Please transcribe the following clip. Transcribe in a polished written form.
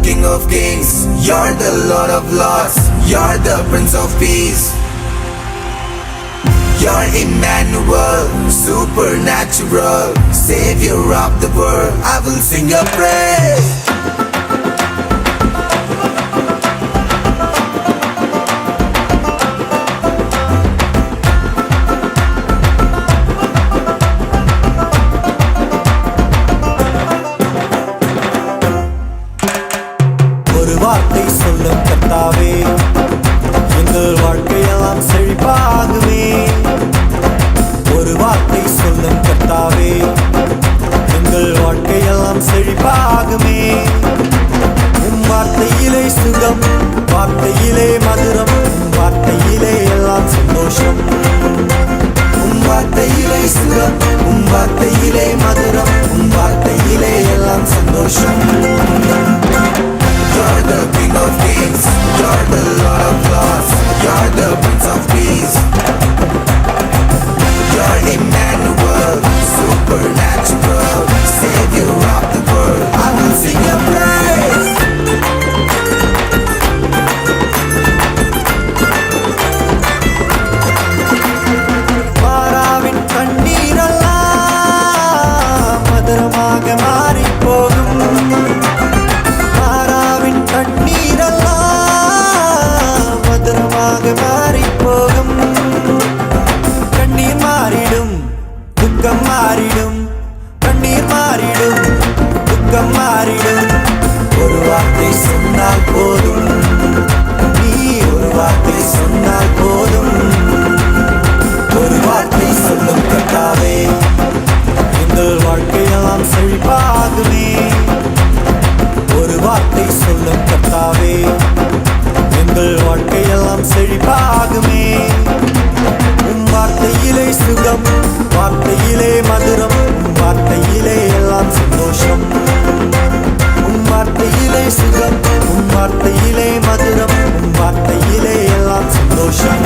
King of Kings, you're the Lord of Lords, you're the Prince of Peace. You're Emmanuel, supernatural, Savior of the world. I will sing your praise. ஒரு வார்த்தை சொல்லும் கர்த்தாவே, எங்கள் வாழ்க்கையெல்லாம் செழிப்பாகுமே. ஒரு வார்த்தை சொல்லும் கர்த்தாவே, எங்கள் வாழ்க்கையெல்லாம் செழிப்பாகுமே. உம் வார்த்தையிலே சுகம், வார்த்தையிலே மதுரம், வார்த்தையிலே எல்லாம் சந்தோஷம். உம் வார்த்தையிலே சுகம், உம் வார்த்தையிலே மதுரம், உம் வார்த்தையிலே எல்லாம் சந்தோஷம். You're the King of Kings, you're the Lord of Lords, you're the Prince of Peace. You're Emmanuel, supernatural, Savior of the world. I will sing your praise. மாறாவின் கண்ணீரெல்லாம் மதுரமாக மாறி போகும். மாறாவின் கண்ணீரெல்லாம் மதுரமாக மாறி போகும். கண்ணீர் மாறிடும், துக்கம் மாறிடும். கண்ணீர் மாறிடும், துக்கம் மாறிடும். ஒரு வார்த்தை சொன்னால் போதும், நீ ஒரு வார்த்தை சொன்னால் போதும். ஒரு வார்த்தை சொல்லும் கர்த்தாவே, எங்கள் வாழ்க்கையெல்லாம் செழிப்பாகுமே. ஒரு வார்த்தை சொல்லும் கர்த்தாவே, எங்கள் வாழ்க்கையெல்லாம் செழிப்பாகுமே. உம் வார்த்தையிலே சுகம், வார்த்தையிலே மதுரம், உம் வார்த்தையிலே எல்லாம் சந்தோஷம். உம் வார்த்தையிலே சுகம், உம் வார்த்தையிலே மதுரம், உம் வார்த்தையிலே எல்லாம் சந்தோஷம்.